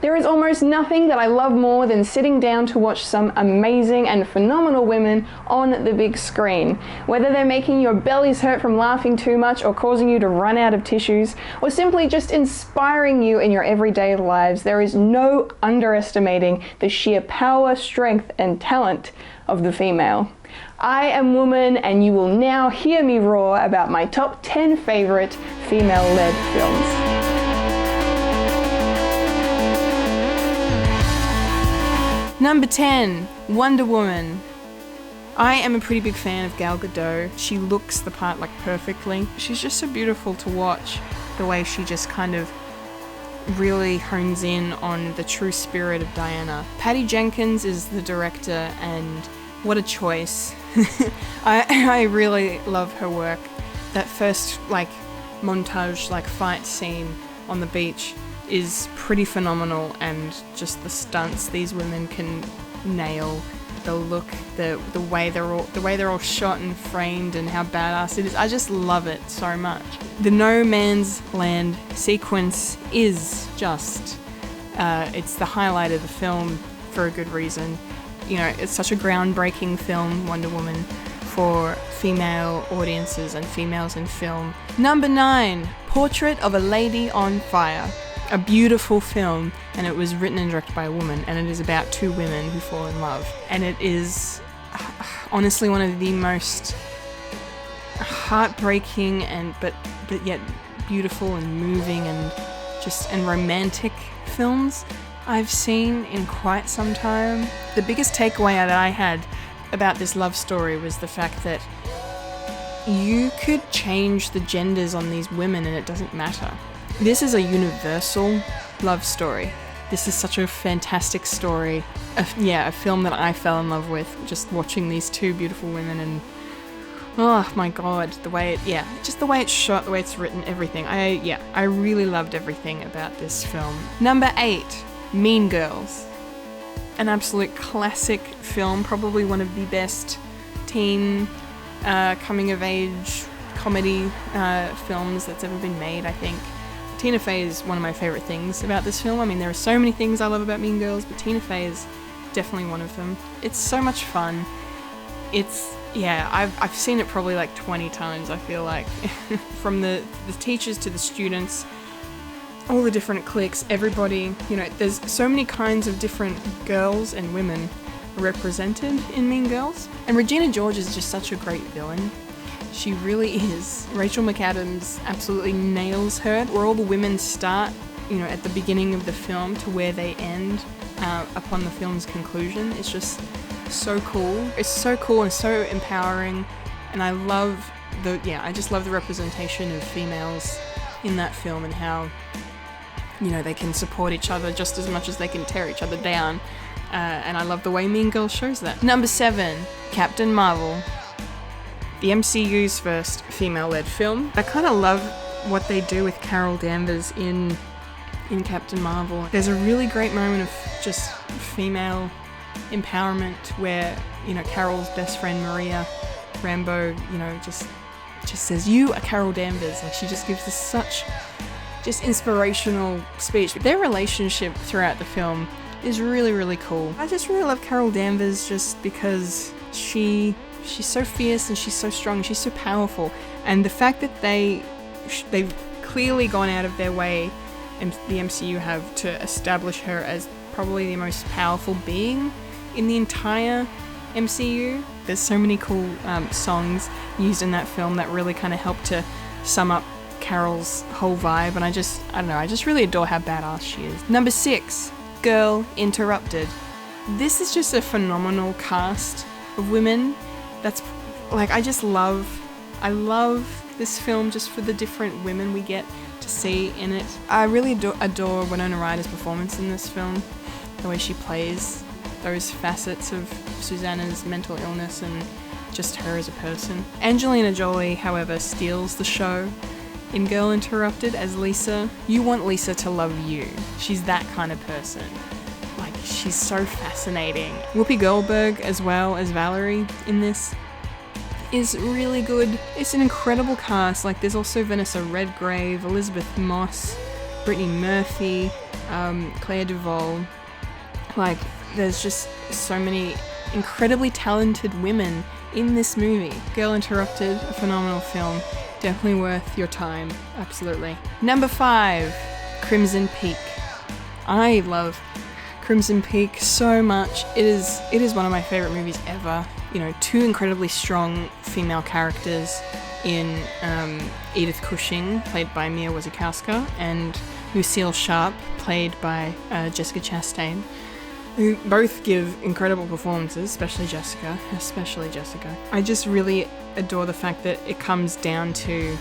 There is almost nothing that I love more than sitting down to watch some amazing and phenomenal women on the big screen. Whether they're making your bellies hurt from laughing too much or causing you to run out of tissues, or simply just inspiring you in your everyday lives, there is no underestimating the sheer power, strength, and talent of the female. I am Woman, and you will now hear me roar about my top 10 favorite female-led films. Number 10, Wonder Woman. I am a pretty big fan of Gal Gadot. She looks the part like perfectly. She's just so beautiful to watch, the way she just kind of really hones in on the true spirit of Diana. Patty Jenkins is the director, and what a choice. I really love her work. That first montage fight scene on the beach is pretty phenomenal, and just the stunts these women can nail, the look, the way they're all shot and framed, and how badass it is. I just love it so much. The No Man's Land sequence is just it's the highlight of the film for a good reason. You know, it's such a groundbreaking film, Wonder Woman, for female audiences and females in film. Number 9, Portrait of a Lady on Fire. A beautiful film, and it was written and directed by a woman, and it is about two women who fall in love. And it is honestly one of the most heartbreaking but yet beautiful and moving and romantic films I've seen in quite some time. The biggest takeaway that I had about this love story was the fact that you could change the genders on these women and it doesn't matter. This is a universal love story. This is such a fantastic story. A film that I fell in love with just watching these two beautiful women, and oh my god, the way it's shot, the way it's written, everything. I really loved everything about this film. Number 8, Mean Girls. An absolute classic film, probably one of the best teen coming of age comedy films that's ever been made, I think. Tina Fey is one of my favourite things about this film. I mean, there are so many things I love about Mean Girls, but Tina Fey is definitely one of them. It's so much fun. I've seen it probably 20 times, I feel like. From the teachers to the students, all the different cliques, everybody, there's so many kinds of different girls and women represented in Mean Girls. And Regina George is just such a great villain. She really is. Rachel McAdams absolutely nails her. Where all the women start, at the beginning of the film to where they end upon the film's conclusion. It's just so cool. It's so cool and so empowering. And I just love the representation of females in that film and how, they can support each other just as much as they can tear each other down. And I love the way Mean Girls shows that. Number 7, Captain Marvel. The MCU's first female-led film. I kind of love what they do with Carol Danvers in Captain Marvel. There's a really great moment of just female empowerment where, Carol's best friend Maria Rambeau, just says, "You are Carol Danvers." She just gives this such just inspirational speech. Their relationship throughout the film is really, really cool. I just really love Carol Danvers just because she's so fierce and she's so strong and she's so powerful. And the fact that they've clearly gone out of their way, and the MCU have, to establish her as probably the most powerful being in the entire MCU. There's so many cool songs used in that film that really kind of help to sum up Carol's whole vibe, and I just really adore how badass she is. Number 6, Girl Interrupted. This is just a phenomenal cast of women. I love this film just for the different women we get to see in it. I really adore Winona Ryder's performance in this film, the way she plays those facets of Susanna's mental illness and just her as a person. Angelina Jolie, however, steals the show in Girl Interrupted as Lisa. You want Lisa to love you. She's that kind of person. She's so fascinating. Whoopi Goldberg as well as Valerie in this is really good. It's an incredible cast. There's also Vanessa Redgrave, Elizabeth Moss, Brittany Murphy, Claire Duvall. Like, there's just so many incredibly talented women in this movie. Girl Interrupted, a phenomenal film. Definitely worth your time, absolutely. Number 5, Crimson Peak. I love Crimson Peak so much. It is one of my favorite movies ever. You know, 2 incredibly strong female characters in Edith Cushing, played by Mia Wasikowska, and Lucille Sharp, played by Jessica Chastain, who both give incredible performances, especially Jessica. I just really adore the fact that it comes down to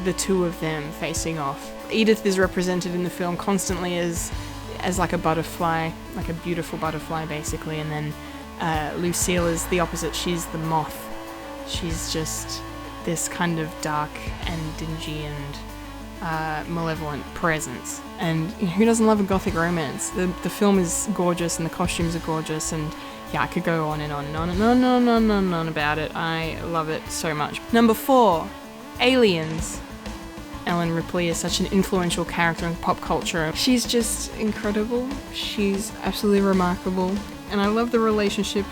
the 2 of them facing off. Edith is represented in the film constantly as like a butterfly, like a beautiful butterfly basically, and then Lucille is the opposite. She's the moth. She's just this kind of dark and dingy and malevolent presence. And you know, who doesn't love a gothic romance? The film is gorgeous and the costumes are gorgeous, and yeah, I could go on and on and on and on and on and on and on about it. I love it so much. Number 4, Aliens. Ellen Ripley is such an influential character in pop culture. She's just incredible. She's absolutely remarkable. And I love the relationship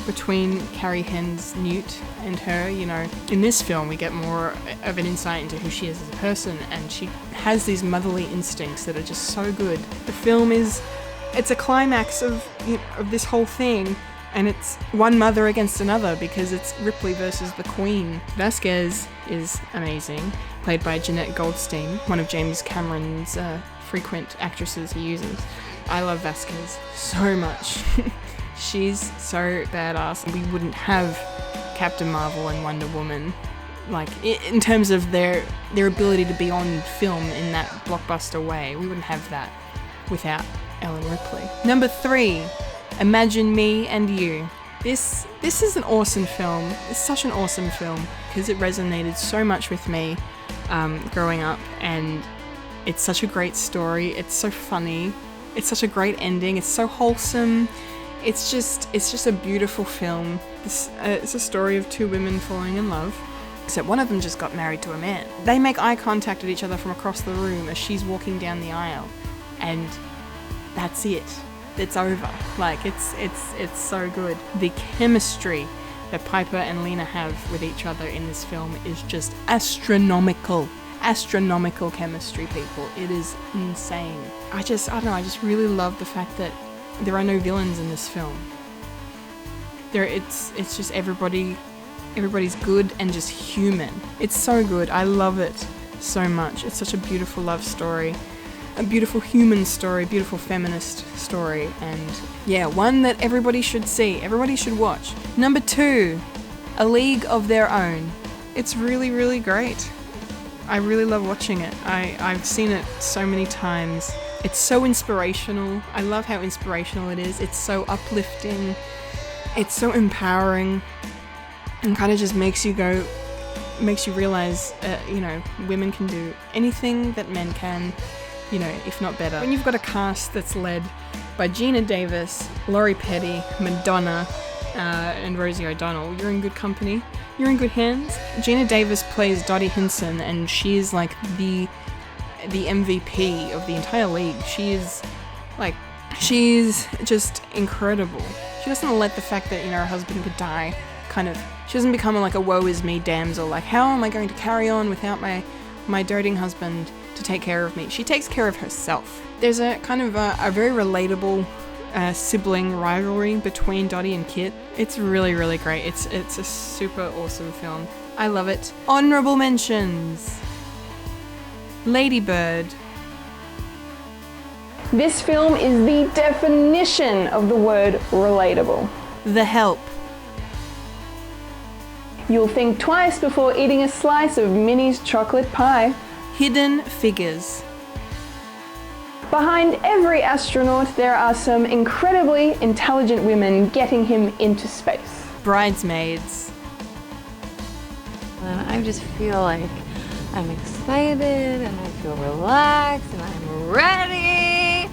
between Carrie Henn's Newt and her. You know, in this film we get more of an insight into who she is as a person, and she has these motherly instincts that are just so good. The film it's a climax of this whole thing, and it's one mother against another because it's Ripley versus the Queen. Vasquez is amazing, played by Jeanette Goldstein, one of James Cameron's frequent actresses he uses. I love Vasquez so much. She's so badass. We wouldn't have Captain Marvel and Wonder Woman, like, in terms of their ability to be on film in that blockbuster way. We wouldn't have that without Ellen Ripley. Number 3, Imagine Me and You. This is an awesome film. It's such an awesome film because it resonated so much with me growing up, and it's such a great story. It's so funny. It's such a great ending. It's so wholesome. It's just a beautiful film. It's a story of 2 women falling in love, except one of them just got married to a man. They make eye contact at each other from across the room as she's walking down the aisle, and that's it. It's over. Like, it's so good. The chemistry that Piper and Lena have with each other in this film is just astronomical. Astronomical chemistry, people. It is insane. I don't know, I just really love the fact that there are no villains in this film. It's just everybody's good and just human. It's so good. I love it so much. It's such a beautiful love story. A beautiful human story, beautiful feminist story, and yeah, one that everybody should see, everybody should watch. Number 2, A League of Their Own. It's really, really great. I really love watching it. I've seen it so many times. It's so inspirational. I love how inspirational it is. It's so uplifting. It's so empowering, and kind of just makes you realize, women can do anything that men can, if not better. When you've got a cast that's led by Gina Davis, Laurie Petty, Madonna, and Rosie O'Donnell, you're in good company. You're in good hands. Gina Davis plays Dottie Hinson, and she is like the MVP of the entire league. She's just incredible. She doesn't let the fact that, her husband could die she doesn't become like a woe is me damsel, like, how am I going to carry on without my doting husband to take care of me? She takes care of herself. There's a kind of a very relatable sibling rivalry between Dottie and Kit. It's really, really great. It's a super awesome film. I love it. Honorable mentions. Lady Bird. This film is the definition of the word relatable. The Help. You'll think twice before eating a slice of Minnie's chocolate pie. Hidden Figures. Behind every astronaut, there are some incredibly intelligent women getting him into space. Bridesmaids. I just feel like I'm excited and I feel relaxed and I'm ready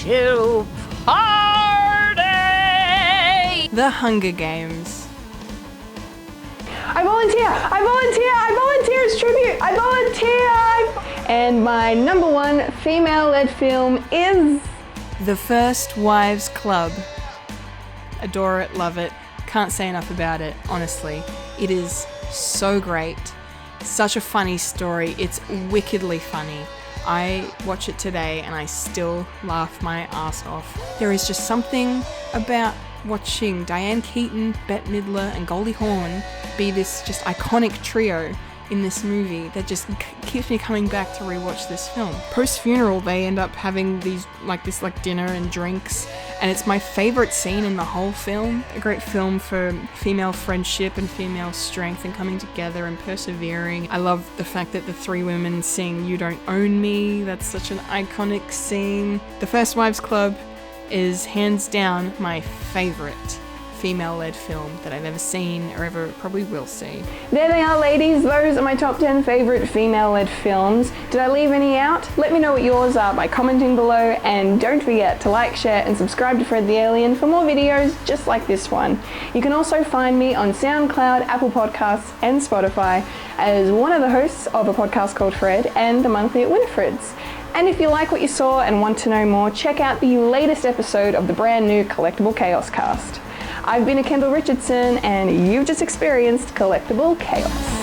to party! The Hunger Games. I volunteer as tribute. I volunteer. And my number one female-led film is... The First Wives Club. Adore it, love it. Can't say enough about it, honestly. It is so great. Such a funny story. It's wickedly funny. I watch it today and I still laugh my ass off. There is just something about watching Diane Keaton, Bette Midler and Goldie Hawn be this just iconic trio in this movie that just keeps me coming back to rewatch this film. Post-funeral, they end up having this dinner and drinks, and it's my favorite scene in the whole film. A great film for female friendship and female strength and coming together and persevering. I love the fact that the three women sing "You Don't Own Me." That's such an iconic scene. The First Wives Club is hands down my favorite female-led film that I've ever seen or ever probably will see. There they are, ladies. Those are my top 10 favorite female-led films. Did I leave any out? Let me know what yours are by commenting below, and don't forget to like, share and subscribe to Fred the Alien for more videos just like this one. You can also find me on Soundcloud, Apple Podcasts and Spotify as one of the hosts of a podcast called Fred and the monthly at Winifred's. And if you like what you saw and want to know more, check out the latest episode of the brand new Collectible Chaos Cast. I've been a Kendall Richardson, and you've just experienced Collectible Chaos.